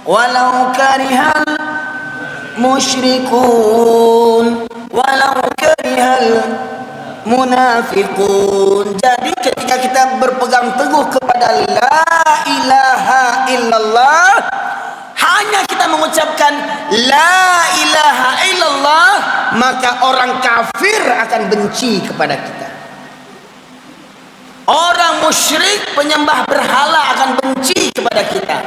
walau karihal musyrikun, walau karihal munafiqun. Jadi ketika kita berpegang teguh kepada la ilaha illallah, hanya kita mengucapkan la ilaha illallah, maka orang kafir akan benci kepada kita. Orang musyrik penyembah berhala akan benci kepada kita.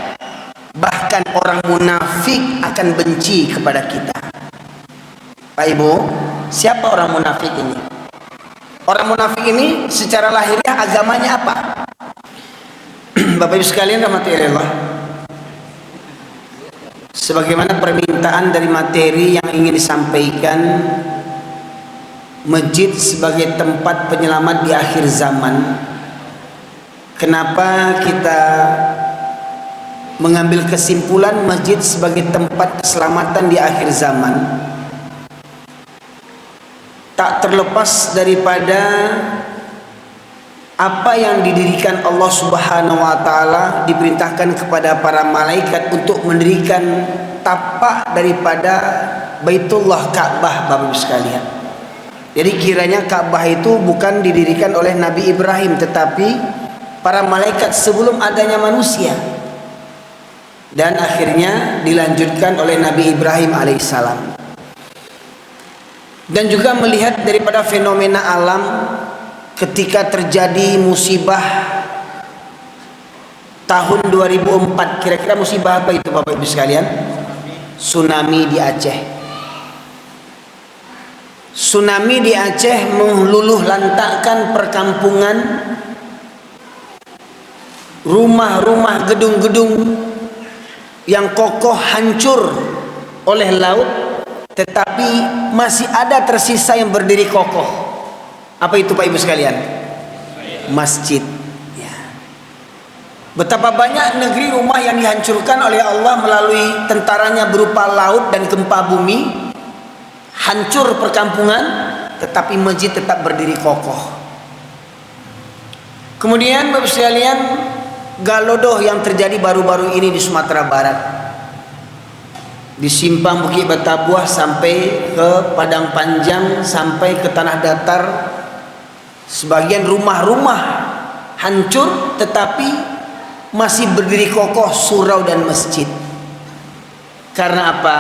Bahkan orang munafik akan benci kepada kita. Pak Ibu, siapa orang munafik ini? Orang munafik ini secara lahiriah agamanya apa? Bapak Ibu sekalian rahmatullahi Allah, sebagaimana permintaan dari materi yang ingin disampaikan, masjid sebagai tempat penyelamat di akhir zaman. Kenapa kita mengambil kesimpulan masjid sebagai tempat keselamatan di akhir zaman? Tak terlepas daripada apa yang didirikan Allah Subhanahu wa taala, diperintahkan kepada para malaikat untuk mendirikan tapak daripada Baitullah Ka'bah, Bapak Ibu sekalian. Jadi kiranya Ka'bah itu bukan didirikan oleh Nabi Ibrahim, tetapi para malaikat sebelum adanya manusia. Dan akhirnya dilanjutkan oleh Nabi Ibrahim alaihissalam. Dan juga melihat daripada fenomena alam ketika terjadi musibah tahun 2004, kira-kira musibah apa itu Bapak Ibu sekalian? Tsunami di Aceh. Tsunami di Aceh meluluh lantakkan perkampungan, rumah-rumah, gedung-gedung yang kokoh hancur oleh laut, tetapi masih ada tersisa yang berdiri kokoh. Apa itu Pak Ibu sekalian? Masjid. Ya. Betapa banyak negeri rumah yang dihancurkan oleh Allah melalui tentaranya berupa laut dan gempa bumi, hancur perkampungan, tetapi masjid tetap berdiri kokoh. Kemudian Bapak sekalian, Galodoh yang terjadi baru-baru ini di Sumatera Barat, di simpang Bukit Batabuah sampai ke Padang Panjang, sampai ke tanah datar, sebagian rumah-rumah hancur tetapi masih berdiri kokoh surau dan masjid. Karena apa?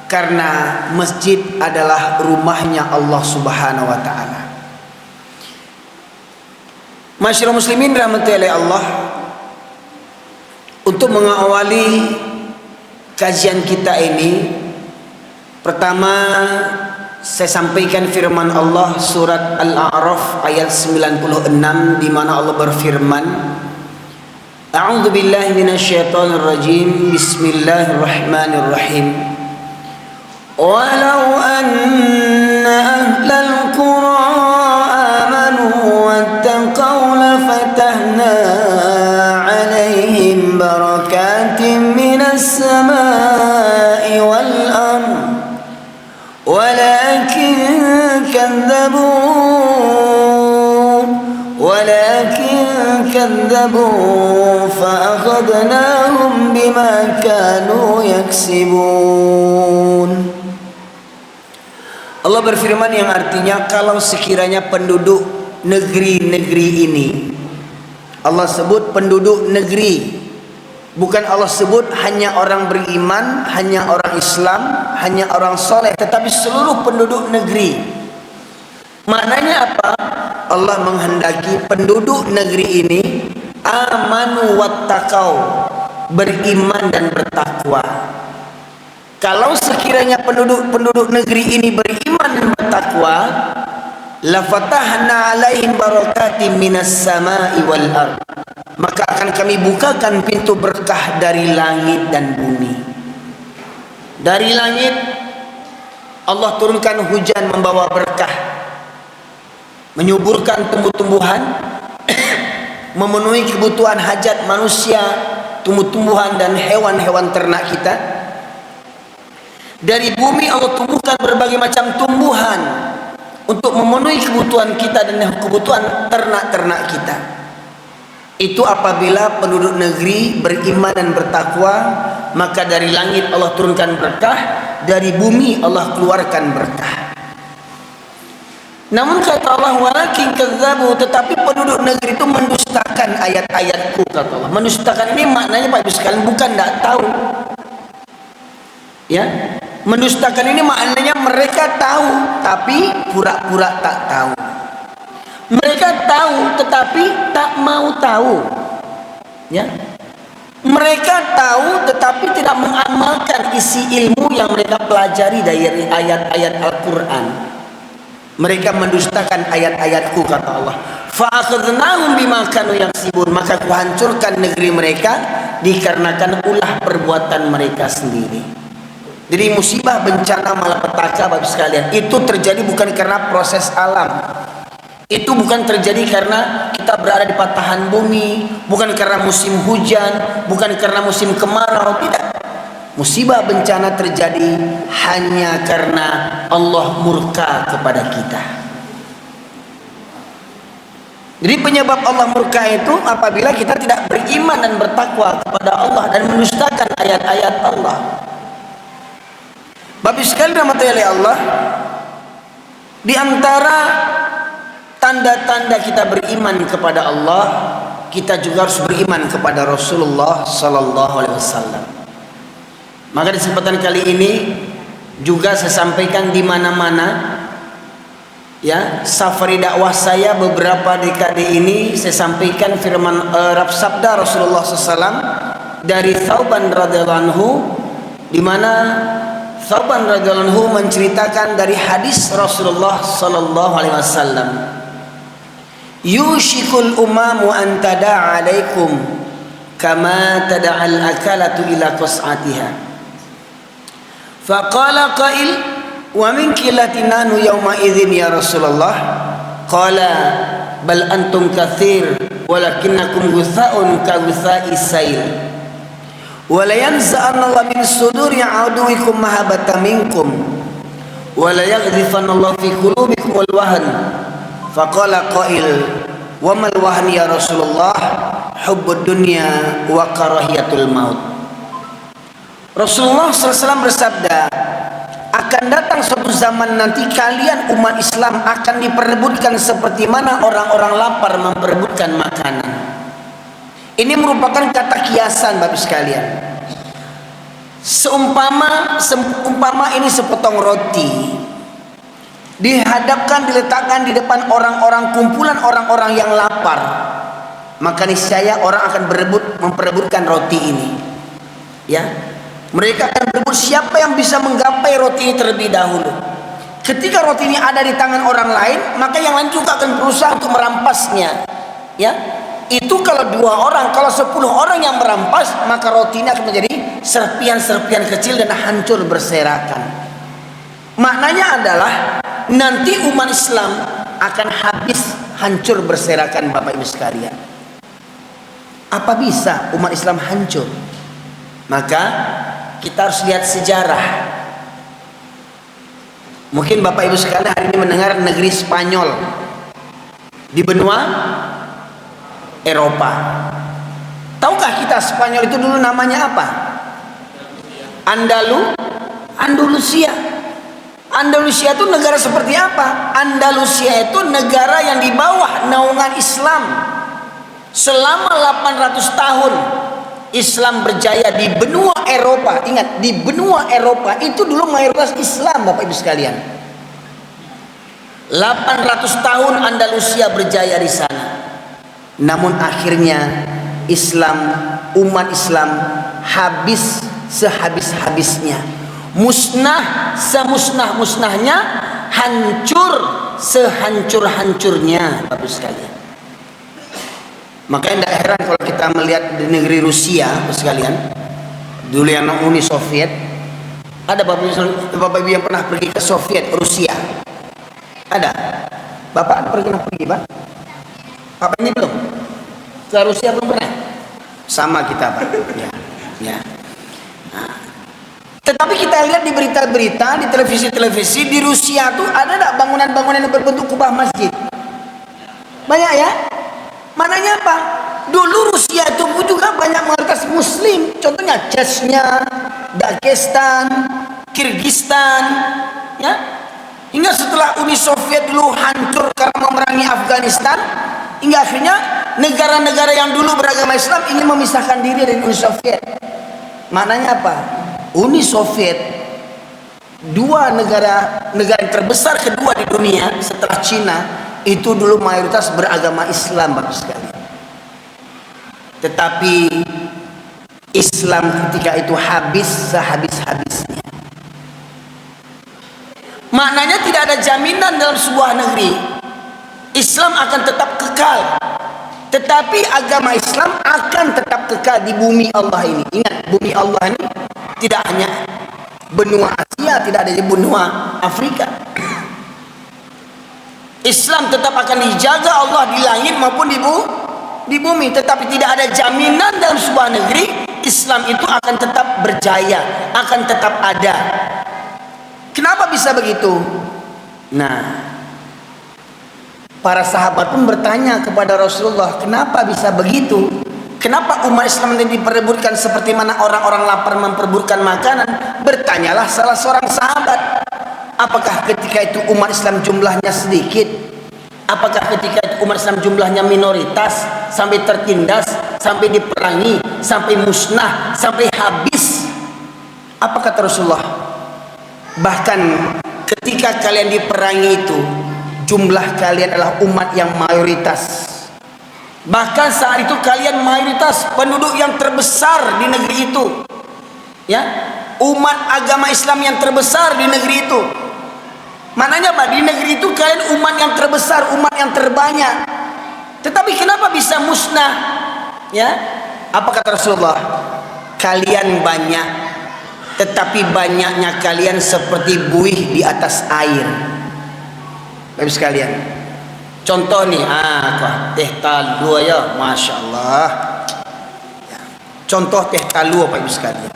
Karena masjid adalah rumahnya Allah Subhanahu wa taala. Masyaallah muslimin rahmatullahi Allah, untuk mengawali kajian kita ini, pertama saya sampaikan firman Allah surat Al-A'raf ayat 96, di mana Allah berfirman, A'udzu billahi minasyaitonir rajim, bismillahirrahmanirrahim. Walau anna ahlal qura amanu wattaqaw lafatahna 'alaihim barakatin minas samaa'i wal ardh walakin kadzabu fa'akhadnahum bima kanu yaksibun. Allah berfirman yang artinya, kalau sekiranya penduduk negeri-negeri ini, Allah sebut penduduk negeri, bukan Allah sebut hanya orang beriman, hanya orang Islam, hanya orang soleh, tetapi seluruh penduduk negeri. Maknanya apa? Allah menghendaki penduduk negeri ini amanu wattaqau, beriman dan bertakwa. Kalau sekiranya penduduk negeri ini beriman dan bertakwa, lafatahna alaihim barakatim minas samai wal ard, maka akan kami bukakan pintu berkah dari langit dan bumi. Dari langit Allah turunkan hujan membawa berkah, menyuburkan tumbuh-tumbuhan, memenuhi kebutuhan hajat manusia, tumbuh-tumbuhan dan hewan-hewan ternak kita. Dari bumi Allah tumbuhkan berbagai macam tumbuhan untuk memenuhi kebutuhan kita dan kebutuhan ternak-ternak kita. Itu apabila penduduk negeri beriman dan bertakwa, maka dari langit Allah turunkan berkah, dari bumi Allah keluarkan berkah. Namun kata Allah, walakin kadzabu, tetapi penduduk negeri itu mendustakan ayat-ayatku, kata Allah. Mendustakan ini maknanya Pak Ibu sekalian bukan tidak tahu. Ya, mendustakan ini maknanya mereka tahu tapi pura-pura tak tahu. Mereka tahu tetapi tak mau tahu. Ya. Mereka tahu tetapi tidak mengamalkan isi ilmu yang mereka pelajari dari ayat-ayat Al-Qur'an. Mereka mendustakan ayat-ayatku, kata Allah. Fa'akhadnahum bima kanu yaksibun, maka kuhancurkan negeri mereka dikarenakan ulah perbuatan mereka sendiri. Jadi musibah, bencana, malapetaka Bapak sekalian itu terjadi bukan karena proses alam. Itu bukan terjadi karena kita berada di patahan bumi, bukan karena musim hujan, bukan karena musim kemarau, tidak. Musibah bencana terjadi hanya karena Allah murka kepada kita. Jadi penyebab Allah murka itu apabila kita tidak beriman dan bertakwa kepada Allah dan mendustakan ayat-ayat Allah. Bapak sekalian rahmati Allah, di antara tanda-tanda kita beriman kepada Allah, kita juga harus beriman kepada Rasulullah sallallahu alaihi wasallam. Maka di kesempatan kali ini juga saya sampaikan di mana-mana, ya, safari dakwah saya beberapa dekade ini saya sampaikan firman sabda Rasulullah SAW dari Thauban radhiyallahu anhu, di mana Thauban radhiyallahu anhu menceritakan dari hadis Rasulullah sallallahu alaihi wasallam, yushikul umamu an tada'a alaikum kama tada'al akalatu ila qas'atiha. Faqala qail wa min kilatin nahnu yawma idzin ya Rasulullah. Qala bal antum katsir walakinnakum ghutha'un ka ghutha'is sayl. Wa la yanza'anallahu min suduri aduwikum mahabbata minkum wa la yaghdhifanallahu fi qulubikum wal wahn. Faqala qail wa mal wahn ya Rasulullah, hubbud dunya wa karahiyatul maut. Rasulullah SAW bersabda, akan datang suatu zaman nanti kalian umat Islam akan diperebutkan seperti mana orang-orang lapar memperebutkan makanan. Ini merupakan kata kiasan Bapak sekalian. Seumpama ini sepotong roti dihadapkan, diletakkan di depan orang-orang, kumpulan orang-orang yang lapar, maka niscaya orang akan memperebutkan roti ini. Ya, mereka akan berebut siapa yang bisa menggapai roti ini terlebih dahulu. Ketika roti ini ada di tangan orang lain, maka yang lain juga akan berusaha untuk merampasnya. Ya, itu kalau 2 orang, kalau 10 orang yang merampas, maka roti ini akan menjadi serpian-serpian kecil dan hancur berserakan. Maknanya adalah nanti umat Islam akan habis, hancur berserakan Bapak Ibu sekalian. Apa bisa umat Islam hancur? Maka kita harus lihat sejarah. Mungkin Bapak Ibu sekalian hari ini mendengar negeri Spanyol di benua Eropa. Tahukah kita Spanyol itu dulu namanya apa? Andalusia. Andalusia itu negara seperti apa? Andalusia itu negara yang di bawah naungan Islam. Selama 800 tahun Islam berjaya di benua Eropa. Ingat, di benua Eropa itu dulu mayoritas Islam Bapak Ibu sekalian. 800 tahun Andalusia berjaya di sana. Namun akhirnya umat Islam habis sehabis-habisnya, musnah semusnah-musnahnya, hancur sehancur-hancurnya Bapak sekalian. Makanya tidak heran kalau kita melihat di negeri Rusia Bapak sekalian, dulu yang Uni Soviet. Ada Bapak Ibu yang pernah pergi ke Soviet, Rusia? Ada? Bapak pernah pergi Pak? Bapak ini belum? Ke Rusia belum pernah? Sama kita Pak. Ya. Nah, tetapi kita lihat di berita-berita, di televisi-televisi, di Rusia tuh ada tak bangunan-bangunan yang berbentuk kubah masjid? Banyak ya? Maknanya apa? Dulu Rusia itu juga banyak mayoritas Muslim. Contohnya Chechnya, Dagestan, Kirgistan, ya. Hingga setelah Uni Soviet dulu hancur karena memerangi Afghanistan, hingga akhirnya negara-negara yang dulu beragama Islam ingin memisahkan diri dari Uni Soviet. Maknanya apa? Uni Soviet, dua negara yang terbesar kedua di dunia setelah Cina, itu dulu mayoritas beragama Islam, Bapak sekalian. Tetapi Islam ketika itu habis sehabis-habisnya. Maknanya tidak ada jaminan dalam sebuah negeri Islam akan tetap kekal, tetapi agama Islam akan tetap kekal di bumi Allah ini. Ingat, bumi Allah ini tidak hanya benua Asia, tidak ada di benua Afrika. Islam tetap akan dijaga Allah di langit maupun di bumi, tetapi tidak ada jaminan dalam sebuah negeri Islam itu akan tetap berjaya, akan tetap ada. Kenapa bisa begitu? Nah, para sahabat pun bertanya kepada Rasulullah, kenapa bisa begitu? Kenapa umat Islam ini diperebutkan seperti mana orang-orang lapar memperebutkan makanan? Bertanyalah salah seorang sahabat, apakah ketika itu umat Islam jumlahnya sedikit? Apakah ketika itu umat Islam jumlahnya minoritas, sampai tertindas, sampai diperangi, sampai musnah, sampai habis? Apa kata Rasulullah? Bahkan ketika kalian diperangi itu, jumlah kalian adalah umat yang mayoritas. Bahkan saat itu kalian mayoritas penduduk yang terbesar di negeri itu, ya, umat agama Islam yang terbesar di negeri itu. Maknanya apa? Di negeri itu kalian umat yang terbesar, umat yang terbanyak. Tetapi kenapa bisa musnah? Ya, apa kata Rasulullah? Kalian banyak, tetapi banyaknya kalian seperti buih di atas air. Bapak sekalian, contoh nih, teh talu ya, masya Allah. Contoh teh talu, Bapak Ibu sekalian.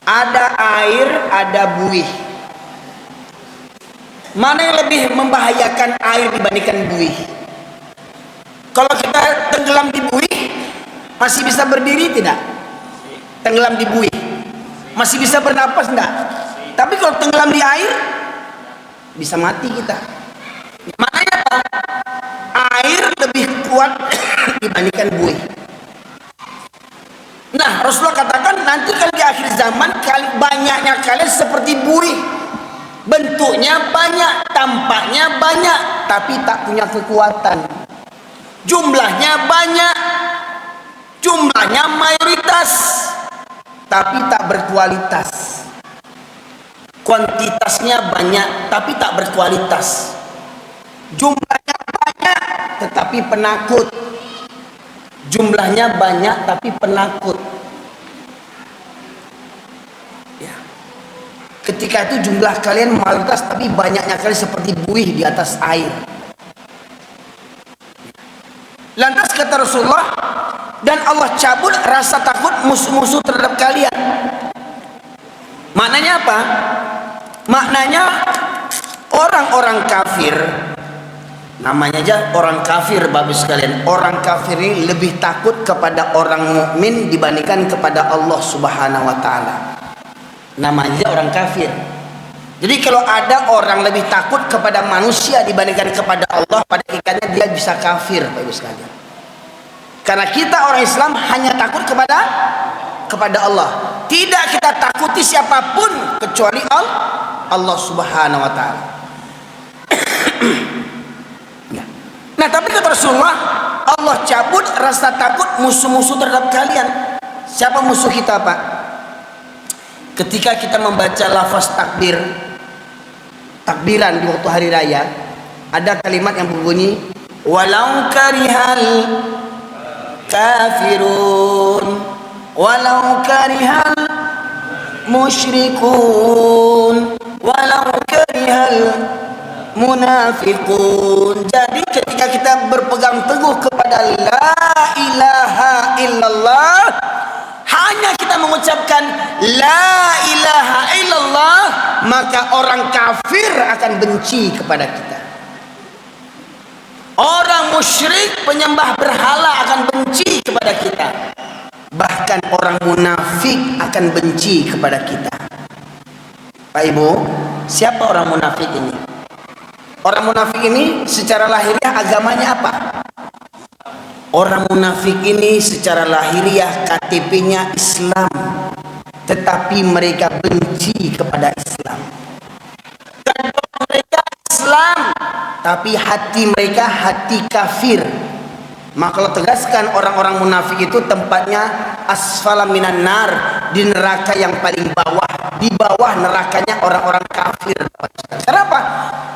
Ada air, ada buih. Mana yang lebih membahayakan air dibandingkan buih? Kalau kita tenggelam di buih, masih bisa berdiri tidak? Tenggelam di buih, masih bisa bernapas enggak? Tapi kalau tenggelam di air, bisa mati kita. Makanya apa? Air lebih kuat dibandingkan buih. Nah, Rasulullah katakan nanti kalau di akhir zaman banyaknya kalian seperti buih. Bentuknya banyak, tampaknya banyak, tapi tak punya kekuatan. Jumlahnya banyak, jumlahnya mayoritas, tapi tak berkualitas. Kuantitasnya banyak, tapi tak berkualitas. Jumlahnya banyak, tetapi penakut. Jumlahnya banyak, tapi penakut. Ya. Ketika itu jumlah kalian mayoritas, tapi banyaknya kalian seperti buih di atas air. Lantas kata Rasulullah, dan Allah cabut rasa takut musuh-musuh terhadap kalian. Maknanya apa? Maknanya orang-orang kafir, namanya aja orang kafir, Bapak sekalian. Orang kafir ini lebih takut kepada orang mukmin dibandingkan kepada Allah Subhanahu wa taala. Namanya orang kafir. Jadi kalau ada orang lebih takut kepada manusia dibandingkan kepada Allah, pada hakikatnya dia bisa kafir, Bapak sekalian. Karena kita orang Islam hanya takut kepada Allah. Tidak kita takuti siapapun kecuali Allah Subhanahu wa taala. Nah, tapi kata Rasulullah, Allah cabut rasa takut musuh-musuh terhadap kalian. Siapa musuh kita, Pak? Ketika kita membaca lafaz takbiran di waktu hari raya, ada kalimat yang berbunyi walau karihal kafirun walau karihal musyrikun walau karihal munafiqun. Jadi ketika kita berpegang teguh kepada la ilaha illallah, hanya kita mengucapkan la ilaha illallah, maka orang kafir akan benci kepada kita. Orang musyrik penyembah berhala akan benci kepada kita. Bahkan orang munafik akan benci kepada kita. Pak Ibu, siapa orang munafik ini? Orang munafik ini secara lahiriah agamanya apa? Orang munafik ini secara lahiriah KTP-nya Islam, tetapi mereka benci kepada Islam. Mereka Islam, tapi hati mereka hati kafir. Maka kalau tegaskan orang-orang munafik itu tempatnya asfala minan nar, di neraka yang paling bawah, di bawah nerakanya orang-orang kafir. Kenapa?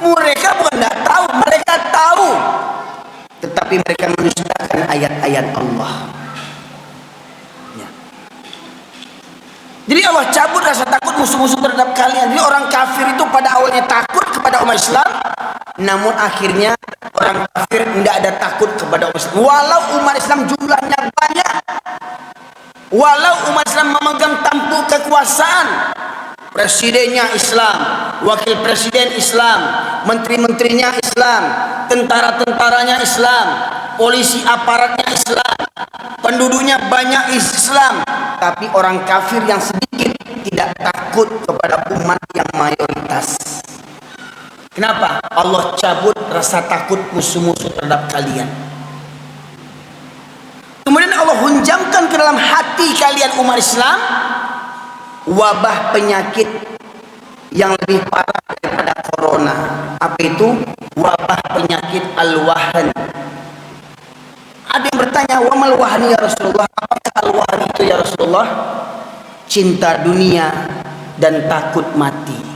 Mereka bukan tidak tahu, mereka tahu, tetapi mereka mendustakan ayat-ayat Allah. Ya. Jadi Allah cabut rasa takut musuh-musuh terhadap kalian. Jadi orang kafir itu pada awalnya takut kepada umat Islam, namun akhirnya orang kafir tidak ada takut kepada umat Islam. Walau umat Islam jumlahnya banyak, walau umat Islam memegang tampuk kekuasaan, presidennya Islam, wakil presiden Islam, menteri-menterinya Islam, tentara-tentaranya Islam, polisi aparatnya Islam, penduduknya banyak Islam, tapi orang kafir yang sedikit tidak takut kepada umat yang mayoritas. Kenapa? Allah cabut rasa takut musuh-musuh terhadap kalian. Kemudian Allah hunjamkan ke dalam hati kalian umat Islam wabah penyakit yang lebih parah daripada corona. Apa itu? Wabah penyakit al-wahan. Ada yang bertanya, wa mal wahani ya Rasulullah? Apakah al-wahan itu ya Rasulullah? Cinta dunia dan takut mati.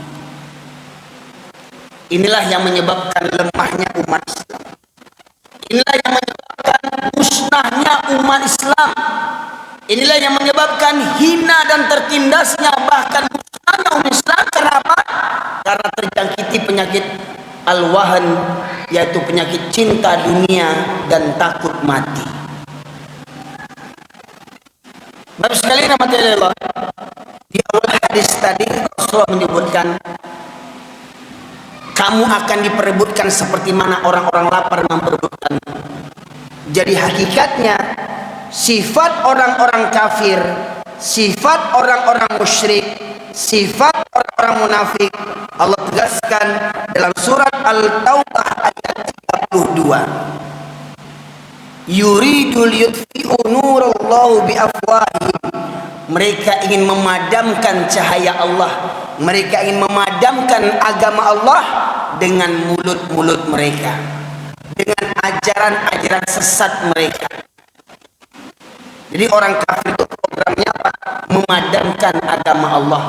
Inilah yang menyebabkan lemahnya umat Islam. Inilah yang menyebabkan musnahnya umat Islam. Inilah yang menyebabkan hina dan tertindasnya bahkan musnahnya umat Islam. Kenapa? Karena terjangkiti penyakit al-wahan, yaitu penyakit cinta dunia dan takut mati. Bapak sekalian rahmatullahi Allah, di awal hadis tadi Rasulullah menyebutkan kamu akan diperebutkan seperti mana orang-orang lapar memperebutkan. Jadi hakikatnya sifat orang-orang kafir, sifat orang-orang musyrik, sifat orang-orang munafik Allah tegaskan dalam surat Al-Taubah ayat 32. Yuridul yutfi'u nurallahu biafwahihim. Mereka ingin memadamkan cahaya Allah, mereka ingin memadamkan agama Allah dengan mulut-mulut mereka, dengan ajaran-ajaran sesat mereka. Jadi orang kafir itu programnya apa? Memadamkan agama Allah.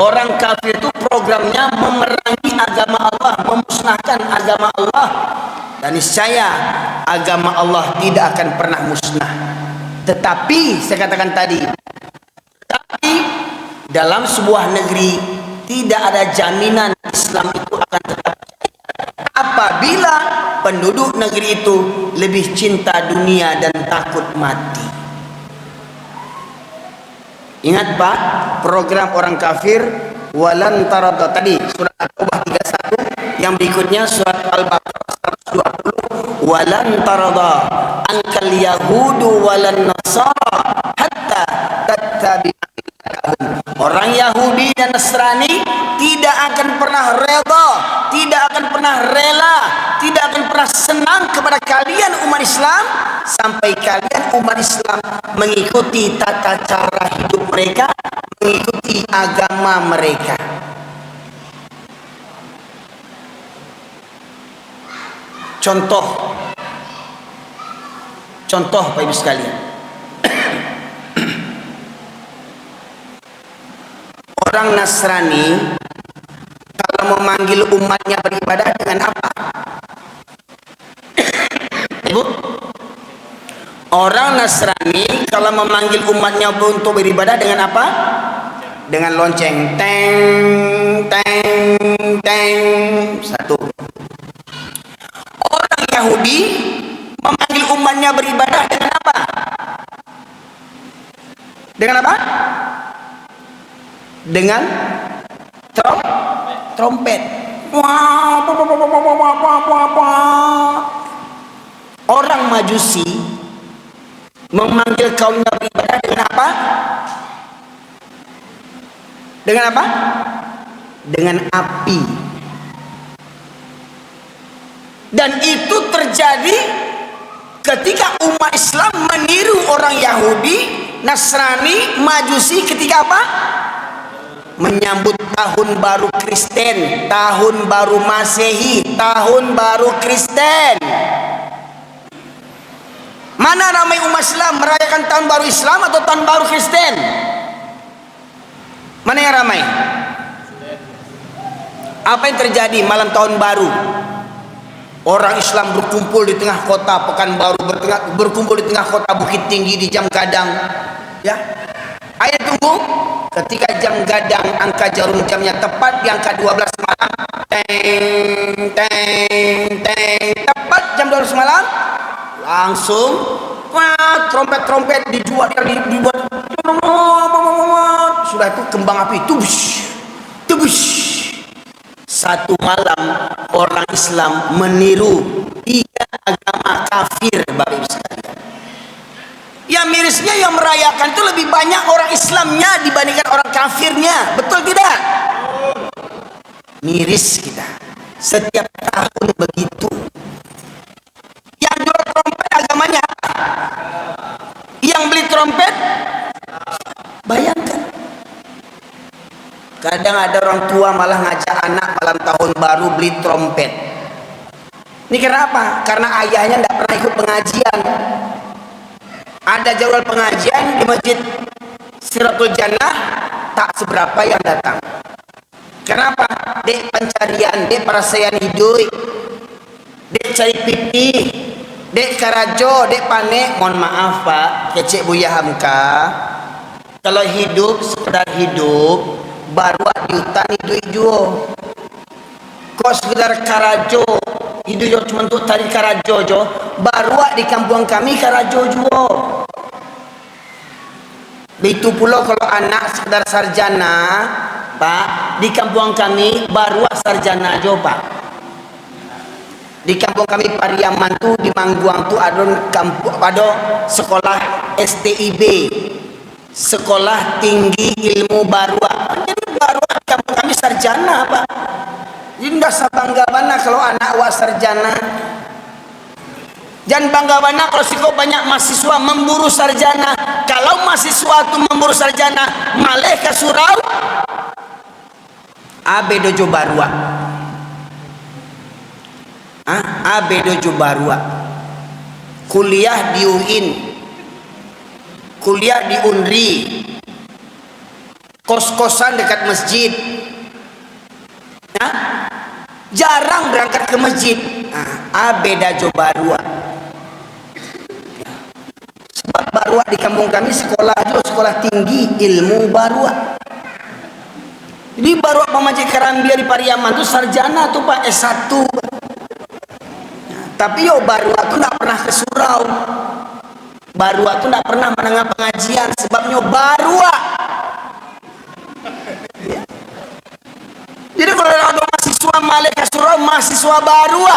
Orang kafir itu programnya memerangi agama Allah, memusnahkan agama Allah. Dan niscaya agama Allah tidak akan pernah musnah. Tetapi saya katakan tadi, tapi dalam sebuah negeri tidak ada jaminan Islam itu akan tetap apabila penduduk negeri itu lebih cinta dunia dan takut mati. Ingat Pak, program orang kafir walan tarada tadi surat At-Taubah 31, yang berikutnya surat Al-Baqarah 120, walan tarada ankal yahudu walan nasara hatta tattabi'a. Orang Yahudi dan Nasrani tidak akan pernah reda, tidak akan pernah rela, tidak akan pernah senang kepada kalian umat Islam sampai kalian umat Islam mengikuti tata cara hidup mereka, mengikuti agama mereka. Contoh Bapak Ibu sekalian, orang Nasrani kalau memanggil umatnya beribadah dengan apa? Ibu, orang Nasrani kalau memanggil umatnya untuk beribadah dengan apa? Dengan lonceng, teng teng teng. Satu. Orang Yahudi memanggil umatnya beribadah dengan apa? Dengan apa? Dengan trompet. Orang Majusi memanggil kaumnya beribadah dengan apa? Dengan apa? Dengan api. Dan itu terjadi ketika umat Islam meniru orang Yahudi, Nasrani, Majusi ketika apa? Menyambut tahun baru Kristen, tahun baru Masehi, tahun baru Kristen. Mana ramai umat Islam merayakan tahun baru Islam atau tahun baru Kristen? Mana yang ramai? Apa yang terjadi malam tahun baru? Orang Islam berkumpul di tengah kota Pekanbaru, berkumpul di tengah kota Bukit Tinggi di jam gadang. Ya, ayo tunggu. Ketika jam gadang, angka jarum jamnya tepat di angka 12 malam. Teng, teng, teng. Tepat jam 12 malam. Langsung trompet-trompet dibuat. Sudah itu kembang api tubush. Satu malam orang Islam meniru 3 agama kafir, Bapak Ibu sekalian. Yang mirisnya yang merayakan itu lebih banyak orang Islamnya dibandingkan orang kafirnya. Betul tidak? Miris kita. Setiap tahun begitu. Yang jual trompet agamanya apa? Yang beli trompet, bayangkan. Kadang ada orang tua malah ngajak anak malam tahun baru beli trompet. Ini kenapa? Karena ayahnya tidak pernah ikut pengajian. Ada jadwal pengajian di masjid Siratul Jannah, tak seberapa yang datang. Kenapa? Dek pencarian, dek perasaan hidup, dek cari pipi, dek karajo, dek panek. Mohon maaf Pak, kecek Buya Hamka. Kalau hidup sekedar hidup, baru di hutan hijau-hijau. Kok sekedar karajo, hijau cuma untuk tari karajo jo, baru di kampung kami karajo juga. Begitu pula kalau anak sekedar sarjana, Pak, di kampung kami baru sarjana jo Pak. Di kampung kami Pariaman tuh di Mangguang tuh ada sekolah STIB, Sekolah Tinggi Ilmu Barua. Jadi Barua kampung kami sarjana Pak. Jadi tidak bangga bana kalau anak awak sarjana. Jangan bangga bana kalau siko banyak mahasiswa memburu sarjana. Kalau mahasiswa itu memburu sarjana, malah ke surau Abe Dojo Barua. Abe Dojo Barua. Kuliah di UIN, kuliah di UNRI, kos-kosan dekat masjid. Jarang berangkat ke masjid. Beda jo Barua. Sebab Barua di kampung kami sekolah jo, sekolah tinggi ilmu Barua. Jadi Barua Pamajik Karambia di Pariaman itu sarjana tuh Pak, S1. Tapi yo Barua tuh tidak pernah ke surau. Barua tuh tidak pernah mendengar pengajian. Sebabnya Barua. Jadi kalau ada mahasiswa Malek Surau, mahasiswa Barua.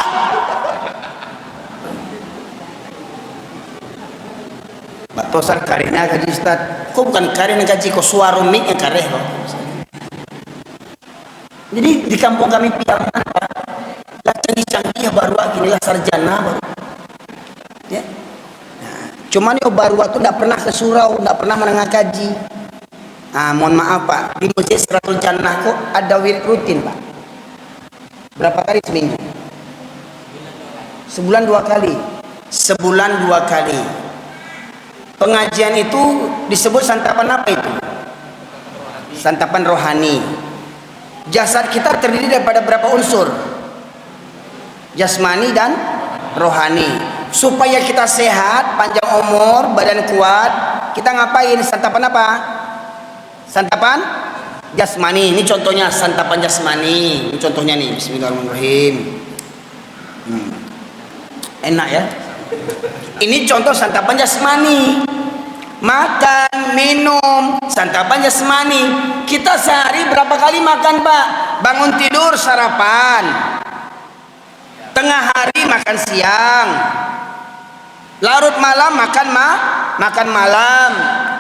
Pak Tosar karena gaji Ustaz. Kok bukan karena gaji kok suara mik yang kareh kok. Jadi di kampung kami Piaman Pak, lah canggih-canggih Barua ginilah sarjana baru. Ya. Nah, cuman yo Barua tuh tidak pernah ke surau, tidak pernah menengah gaji. Mohon maaf Pak, di Masjid Siratul Jannah kok ada wirid rutin Pak. Berapa kali seminggu? Sebulan 2 kali. Sebulan 2 kali. Pengajian itu disebut santapan apa itu? Santapan rohani. Jasad kita terdiri daripada berapa unsur? Jasmani dan rohani. Supaya kita sehat, panjang umur, badan kuat, kita ngapain? Santapan apa? Santapan jasmani. Ini contohnya santapan jasmani. Ini contohnya nih. Bismillahirrahmanirrahim. Enak ya. Ini contoh santapan jasmani. Makan, minum, santapan jasmani. Kita sehari berapa kali makan Pak? Bangun tidur sarapan, tengah hari makan siang, Larut malam makan malam.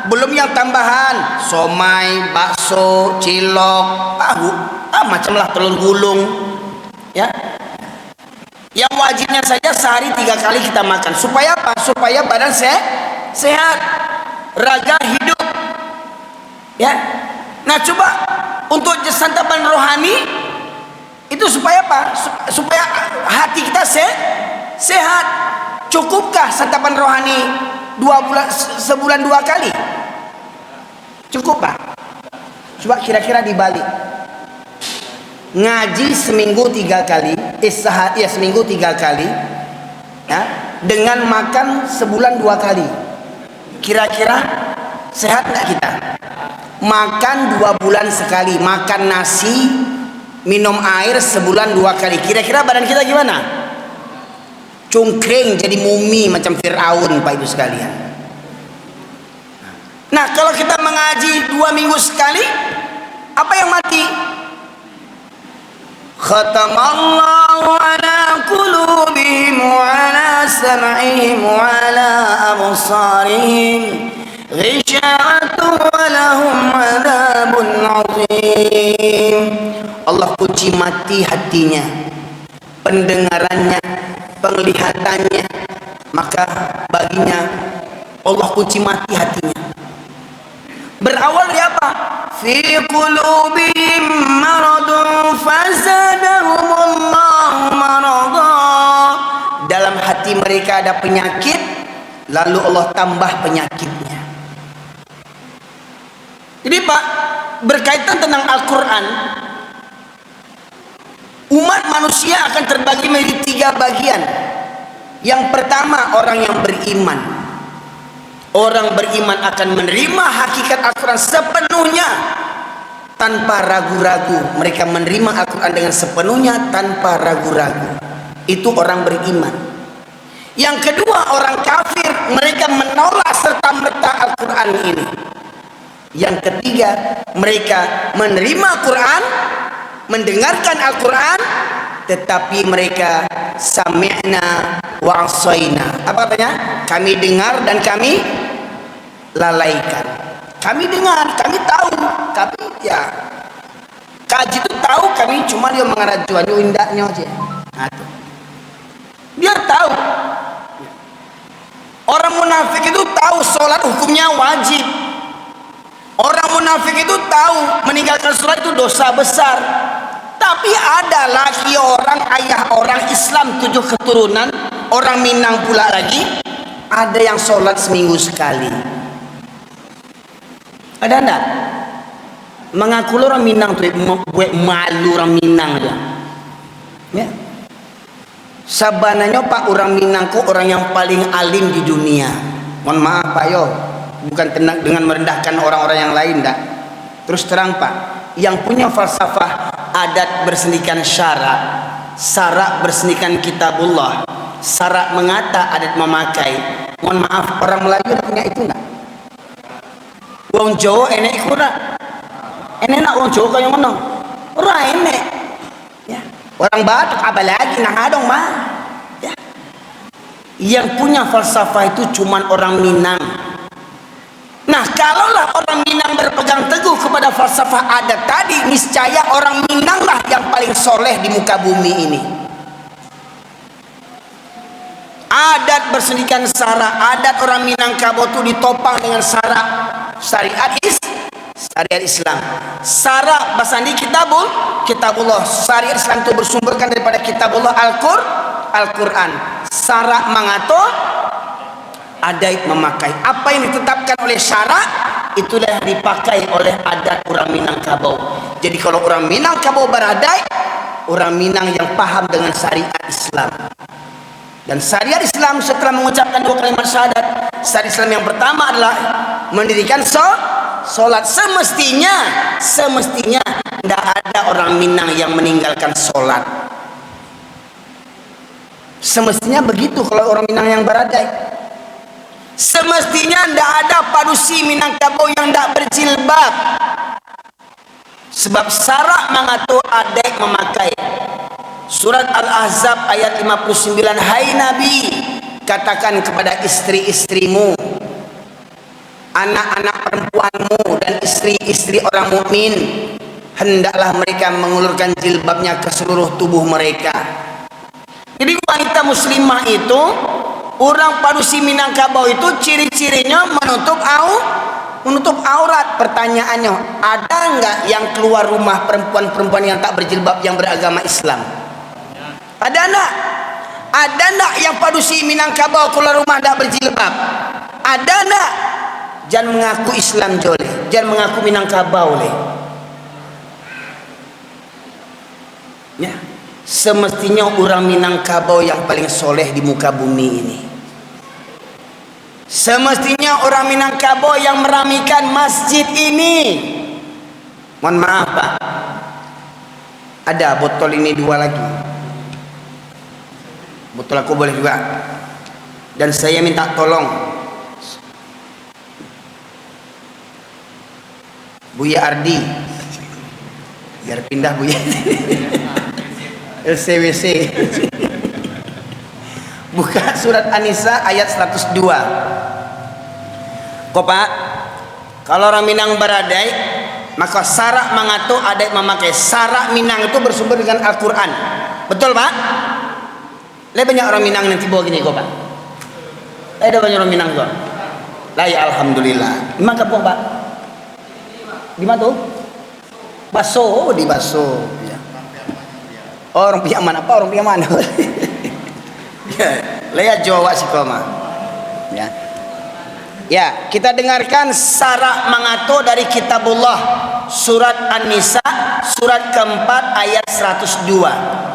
Belum yang tambahan, somai, bakso, cilok, tahu, macamlah telur gulung. Ya. Yang wajibnya saja sehari 3 kali kita makan. Supaya apa? Supaya badan sehat, raga hidup. Ya. Nah, coba untuk santapan rohani itu supaya apa? Supaya hati kita sehat. Cukupkah santapan rohani 2 bulan, sebulan 2 kali? Cukup Pak? Coba kira-kira dibalik. Ngaji seminggu 3 kali, seminggu 3 kali, ya, dengan makan sebulan 2 kali. Kira-kira sehat nggak kita? Makan 2 bulan sekali, makan nasi, minum air sebulan 2 kali. Kira-kira badan kita gimana? Cungkring, jadi mumi macam Fir'aun, Pak Ibu sekalian. Nah, kalau kita mengaji 2 minggu sekali, apa yang mati? Khatamallahu ala qulubihim wa ala sam'ihim wa ala absarihim ghishawatun wa lahum adzabun 'adzim. Allah kunci mati hatinya, pendengarannya, penglihatannya, maka baginya Allah kunci mati hatinya. Berawal dari apa? Fi qulubihim maradun fazadahumullahu marada. Dalam hati mereka ada penyakit, lalu Allah tambah penyakitnya. Jadi Pak, berkaitan tentang Al-Quran, umat manusia akan terbagi menjadi 3 bagian. Yang pertama, orang yang beriman. Orang beriman akan menerima hakikat Al-Quran sepenuhnya tanpa ragu-ragu. Mereka menerima Al-Quran dengan sepenuhnya tanpa ragu-ragu. Itu orang beriman. Yang kedua, orang kafir. Mereka menolak serta-merta Al-Quran ini. Yang ketiga, mereka menerima Al-Quran, mendengarkan Al-Quran, tetapi mereka sami'na wa asaina. Apa katanya? Kami dengar dan kami lalaikan. Kami dengar, kami tahu, kami ya kaji itu tahu, kami cuma dia mengarah jual indahnya aja. Nah, itu. Dia tahu. Orang munafik itu tahu sholat hukumnya wajib. Orang munafik itu tahu meninggalkan sholat itu dosa besar. Tapi ada lagi orang, ayah orang Islam 7 keturunan, orang Minang pula lagi, ada yang sholat seminggu sekali. Ada enggak? Mengaku orang Minang tuh buat malu orang Minang aja. Ya. Sabananya Pak, orang Minang kok orang yang paling alim di dunia. Mohon maaf Pak yo, bukan dengan merendahkan orang-orang yang lain dah. Terus terang Pak, yang punya falsafah adat bersendikan syarak bersendikan kitabullah, syarak mengata, adat memakai. Mohon maaf, orang Melayu ada punya itu enggak? Wong Jawa enek iku ora. Enek nak wong Jawa kaya ngono. Ora enek. Ya. Orang Batak apalagi nang adong mah. Ya. Yang punya falsafah itu cuman orang Minang. Nah, kalaulah orang Minang berpegang teguh kepada falsafah adat tadi, niscaya orang Minang lah yang paling soleh di muka bumi ini. Adat bersendikan syarak, adat orang Minangkabau itu ditopang dengan syarak syariat Islam. Syarak bahasa ini kitabullah. Syariat Islam itu bersumberkan daripada kitabullah Al-Quran. Syarak mengatur, adat memakai. Apa yang ditetapkan oleh syarak, itulah yang dipakai oleh adat orang Minangkabau. Jadi kalau orang Minangkabau beradat, orang Minang yang paham dengan syariat Islam. Dan syariat Islam setelah mengucapkan 2 kalimat syahadat, syariat Islam yang pertama adalah mendirikan sholat. Semestinya tidak ada orang Minang yang meninggalkan sholat. Semestinya begitu kalau orang Minang yang beradai. Semestinya tidak ada padusi Minangkabau yang tidak berjilbab. Sebab syarak mengatur adat memakai. Surat Al-Ahzab ayat 59, hai Nabi, katakan kepada istri-istrimu, anak-anak perempuanmu dan istri-istri orang mukmin, hendaklah mereka mengulurkan jilbabnya ke seluruh tubuh mereka. Jadi wanita muslimah itu, orang padusi Minangkabau itu ciri-cirinya menutup aurat. Pertanyaannya, ada enggak yang keluar rumah perempuan-perempuan yang tak berjilbab yang beragama Islam? Ada enggak? Ada enggak yang padusi Minangkabau keluar rumah tak berjilbab? Ada enggak? Jangan mengaku Islam joleh, jangan mengaku Minangkabau leh. Ya, semestinya orang Minangkabau yang paling soleh di muka bumi ini. Semestinya orang Minangkabau yang meramikan masjid ini. Mohon maaf Pak, ada botol ini 2 lagi. Botol aku boleh juga. Dan saya minta tolong Buya Ardi, biar pindah Buya LCWC. Buka surat An-Nisa ayat 102. Kok Pak, kalau orang Minang beradai, maka sarak mangatu adai memakai. Sarak Minang itu bersumber dengan Al-Quran. Betul Pak? Lah banyak orang Minang nanti bawa gini kok Pak. Ada banyak orang Minang kok. Lah ya alhamdulillah. Memang kapok Pak? Di mana tuh? Baso, di Baso. Ya. Oh, orang pihak mana? Apa orang pihak mana? Ya, lihat Jawa si koma. Ya. Ya, kita dengarkan sarak mangato dari kitabullah surat An-Nisa surat keempat ayat 102.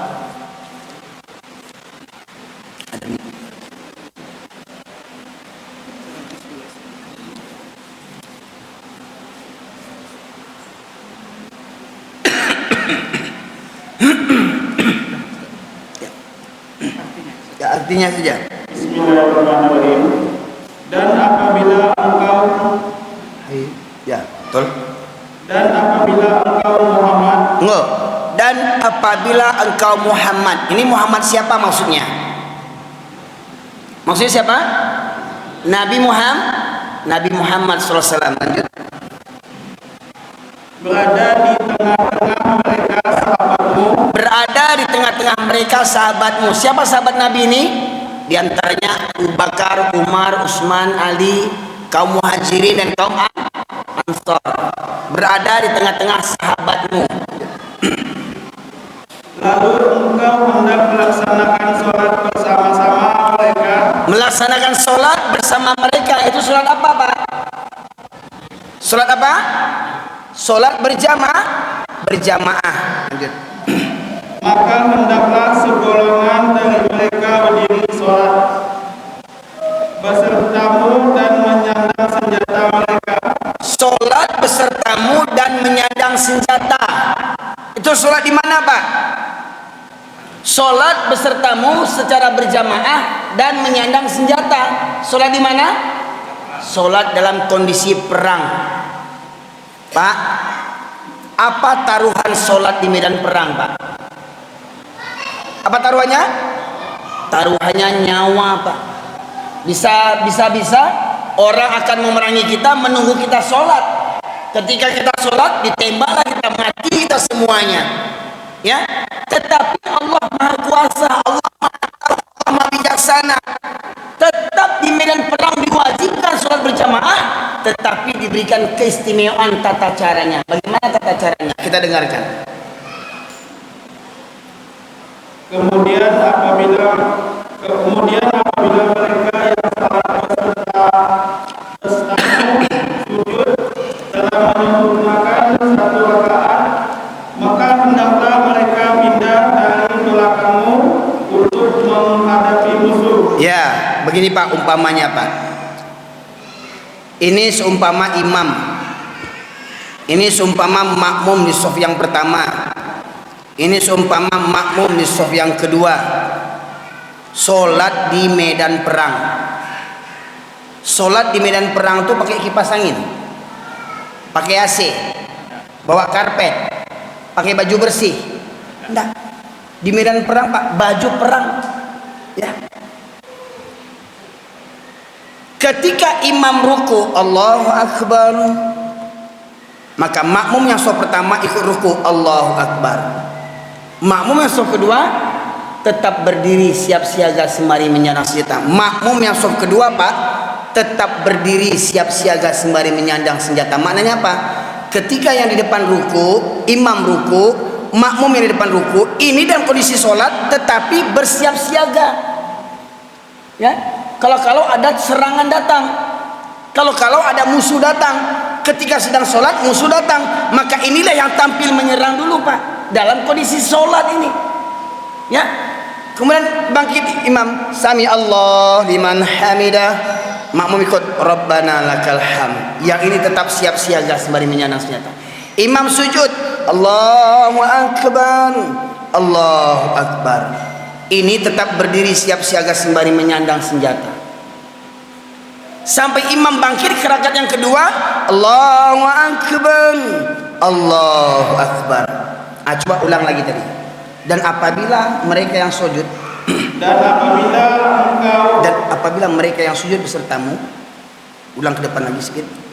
Ya, artinya saja. Bismillahirrahmanirrahim. Dan apabila engkau Ya, betul. Dan apabila engkau Muhammad. Enggak. Dan apabila engkau Muhammad. Ini Muhammad siapa maksudnya? Maksudnya siapa? Nabi Muhammad SAW. Lanjut. Berada di tengah-tengah mereka sahabatmu. Berada di tengah-tengah mereka sahabatmu. Siapa sahabat Nabi ini? Di antaranya Abu Bakar, Umar, Utsman, Ali, kaum Muhajirin dan kaum Ansor. Berada di tengah-tengah sahabatmu. Lalu engkau hendak melaksanakan sholat bersama-sama mereka. Melaksanakan sholat bersama mereka. Itu sholat apa Pak? Sholat apa? Sholat berjamaah. Lanjut. Maka hendaklah segolongan dari mereka berdiri sholat besertamu dan menyandang senjata mereka. Sholat besertamu dan menyandang senjata. Itu sholat di mana Pak? Sholat besertamu secara berjamaah dan menyandang senjata. Sholat di mana? Sholat dalam kondisi perang. Pak, apa taruhan sholat di medan perang Pak? Apa taruhannya? Taruhannya nyawa Pak. Bisa orang akan memerangi kita menunggu kita sholat. Ketika kita sholat ditembaklah kita, mati kita semuanya. Ya, tetapi Allah Maha Kuasa, Allah Maha Bijaksana. Tetap di medan perang diwajibkan sholat berjamaah, tetapi diberikan keistimewaan tata caranya. Bagaimana tata caranya? Kita dengarkan. Kemudian apabila mereka yang salat besertamu sujud telah menyempurnakan 1 rakaat, maka hendaklah mereka pindah dari belakangmu untuk menghadapi musuh. Ya, begini Pak umpamanya Pak. Ini seumpama imam. Ini seumpama makmum di shaf yang pertama. Ini seumpama makmum di shaf yang kedua. Sholat di medan perang. Sholat di medan perang itu pakai kipas angin, pakai AC, bawa karpet, pakai baju bersih. Enggak. Di medan perang Pak, baju perang. Ya. Ketika imam ruku, Allahu Akbar, maka makmum yang soft pertama ikut ruku, Allahu Akbar. Makmum yang soft kedua tetap berdiri siap siaga sembari menyandang senjata. Makmum yang soft kedua Pak, tetap berdiri siap siaga sembari menyandang senjata. Maknanya apa? Ketika yang di depan ruku, imam ruku, makmum yang di depan ruku, ini dalam kondisi sholat tetapi bersiap siaga. Ya, kalau ada serangan datang, kalau ada musuh datang, ketika sedang sholat musuh datang, maka inilah yang tampil menyerang dulu Pak, dalam kondisi sholat ini. Ya, kemudian bangkit imam, sami Allah liman hamidah, makmum ikut Rabbana lakal hamd. Yang ini tetap siap siaga sembari menyandang senjata. Imam sujud, Allahu Akbar, Allahu Akbar. Ini tetap berdiri siap siaga sembari menyandang senjata. Sampai imam bangkit ke rakaat yang kedua, Allahu Akbar, Allahu Akbar. Coba ulang lagi tadi. Dan apabila mereka yang sujud, dan apabila mereka yang sujud besertamu, ulang ke depan lagi sedikit.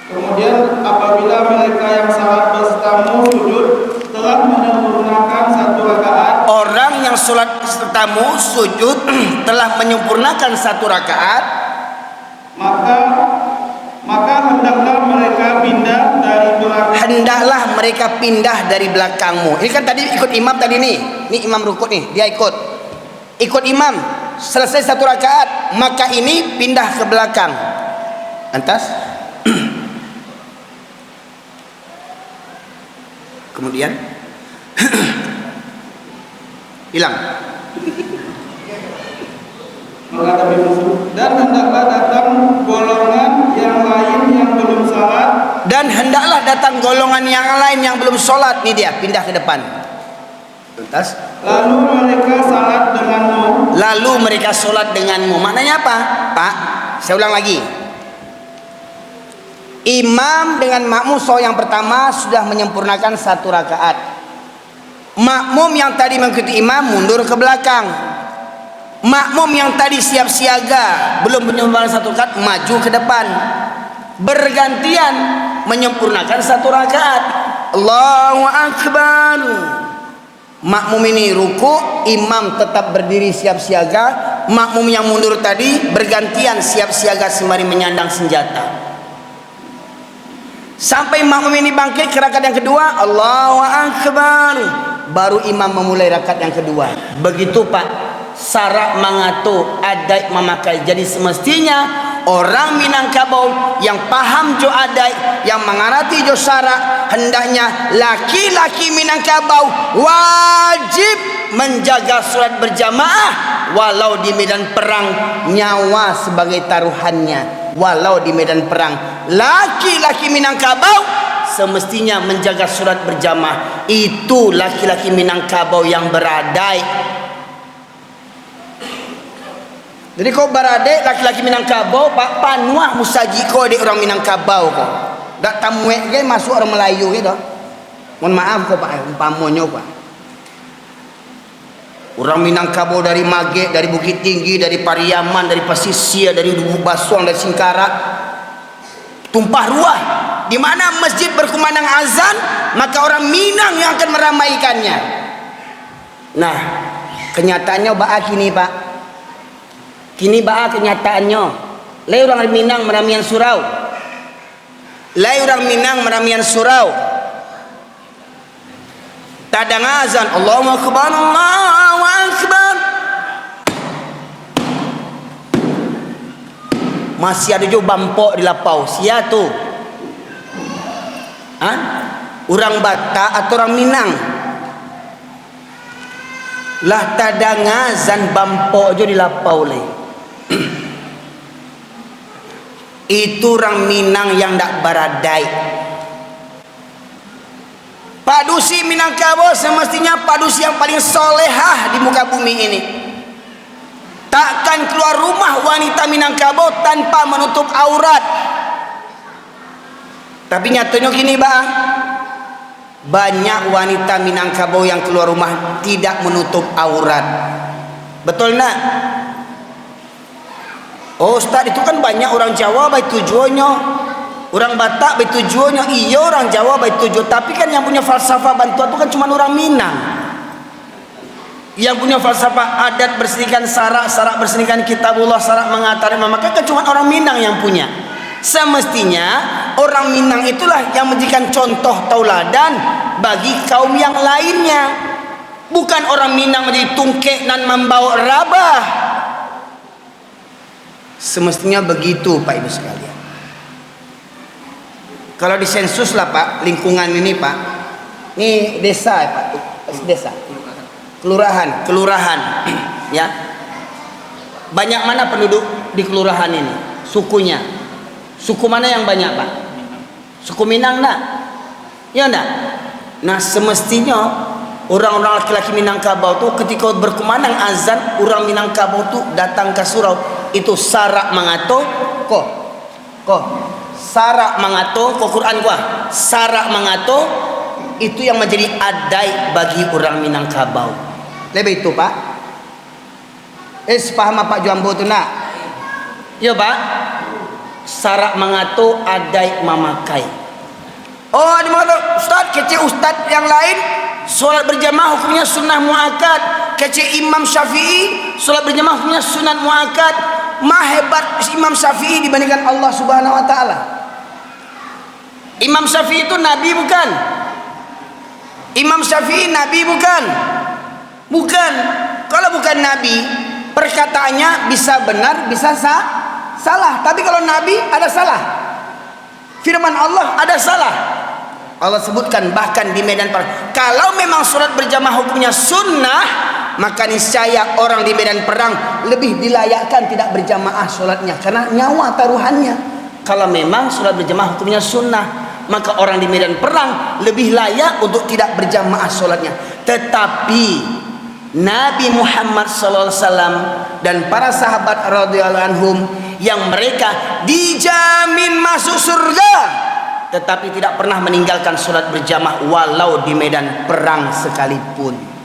Kemudian apabila mereka yang salat besertamu sujud telah menyempurnakan satu rakaat, orang yang sholat besertamu sujud telah menyempurnakan satu rakaat, maka hendaklah mereka pindah dari belakang. Hendaklah mereka pindah dari belakangmu. Ini kan tadi ikut imam tadi nih. Ini imam rukuk nih, dia ikut imam. Selesai satu rakaat, maka ini pindah ke belakang. Lantas kemudian hilang. Menghadapi musuh. Dan hendaklah datang golongan yang lain yang belum salat. Dan hendaklah datang golongan yang lain yang belum sholat. Nih dia pindah ke depan. Lantas Lalu mereka salat denganmu. lalu mereka sholat denganmu. Maknanya apa Pak? Saya ulang lagi. Imam dengan makmum sholat yang pertama sudah menyempurnakan satu rakaat. Makmum yang tadi mengikuti imam mundur ke belakang. Makmum yang tadi siap siaga belum menyempurnakan satu rakaat maju ke depan. Bergantian menyempurnakan satu rakaat. Allahu Akbar. Makmum ini ruku, imam tetap berdiri siap siaga. Makmum yang mundur tadi bergantian siap siaga sembari menyandang senjata. Sampai makmum ini bangkit ke rakaat yang kedua, Allahu Akbar. Baru imam memulai rakaat yang kedua. Begitu Pak, syarak mengatur adat memakai. Jadi semestinya orang Minangkabau yang paham jo adat, yang mengerti jo syarak, hendaknya laki-laki Minangkabau wajib menjaga sholat berjamaah walau di medan perang, nyawa sebagai taruhannya. Walau di medan perang, laki-laki Minangkabau semestinya menjaga sholat berjamaah. Itu laki-laki Minangkabau yang beradai. Jadi kau beradai laki-laki Minangkabau, Pak panuah musaji kau di orang Minangkabau kau. Dak tamuek ke masuk orang Melayu gitu. Mohon maaf kau Pak, umpamanya Pak. Orang Minangkabau dari Magek, dari Bukit Tinggi, dari Pariaman, dari Pasisir, dari Lubuk Basuang, dari Singkarak, tumpah ruah. Di mana masjid berkumandang azan, maka orang Minang yang akan meramaikannya. Nah, kenyataannya baa kini Pak. Kini baa kenyataannya. Lai orang Minang meramian surau. Lai orang Minang meramian surau. Tadang azan, Allahu Akbar, Allahu Akbar. Masih ada juga bampok di lapau. Sia tu. Orang Batak atau orang Minang? Lah tadang azan bampok jo di lapau le. Itu orang Minang yang dak baradai. Padusi Minangkabau semestinya padusi yang paling solehah di muka bumi ini. Takkan keluar rumah wanita Minangkabau tanpa menutup aurat. Tapi nyatanya gini Bang, banyak wanita Minangkabau yang keluar rumah tidak menutup aurat. Betul nak? Oh Ustaz, itu kan banyak orang Jawa baik tujuannya, orang Batak baik tujuannya. Iya orang Jawa baik tujuan, tapi kan yang punya falsafah bantuan itu kan cuma orang Minang. Yang punya falsafah adat bersihkan sarak, sarak bersihkan kitabullah, sarak mengatari memakai kan cuma orang Minang yang punya. Semestinya orang Minang itulah yang menjadikan contoh tauladan bagi kaum yang lainnya. Bukan orang Minang menjadi tungkek dan membawa rabah. Semestinya begitu Pak Ibu sekalian. Kalau disensus lah Pak, lingkungan ini Pak, ini desa ya Pak, desa, kelurahan, ya. Banyak mana penduduk di kelurahan ini? Sukunya, suku mana yang banyak Pak? Suku Minang nak? Ya enggak? Nah semestinya orang-orang laki-laki Minangkabau tuh ketika berkumandang azan, orang Minangkabau tuh datang ke surau itu sarak mengato kok sarak mengato kok Quran gua sarak mengato itu yang menjadi adai bagi orang Minangkabau. Lebih itu Pak. Paham Pak Jambo tu nak? Ya Pak. Sarak mengato adai memakai. Oh di mana Ustaz? Kecil Ustaz yang lain solat berjamaah hukumnya sunnah muakkad. Kecil Imam Syafi'i solat berjamaah hukumnya sunat muakkad. Mah hebat Imam Syafi'i dibandingkan Allah Subhanahu wa taala. Imam Syafi'i itu nabi bukan? Imam Syafi'i nabi bukan? Bukan. Kalau bukan nabi, perkataannya bisa benar, bisa salah. Tapi kalau nabi ada salah. Firman Allah ada salah. Allah sebutkan bahkan di medan perang. Kalau memang sholat berjamaah hukumnya sunnah, maka niscaya orang di medan perang lebih dilayakkan tidak berjamaah sholatnya karena nyawa taruhannya. Kalau memang sholat berjamaah hukumnya sunnah, maka orang di medan perang lebih layak untuk tidak berjamaah sholatnya. Tetapi Nabi Muhammad SAW dan para sahabat radhiyallahu anhum yang mereka dijamin masuk surga, tetapi tidak pernah meninggalkan sholat berjamaah walau di medan perang sekalipun.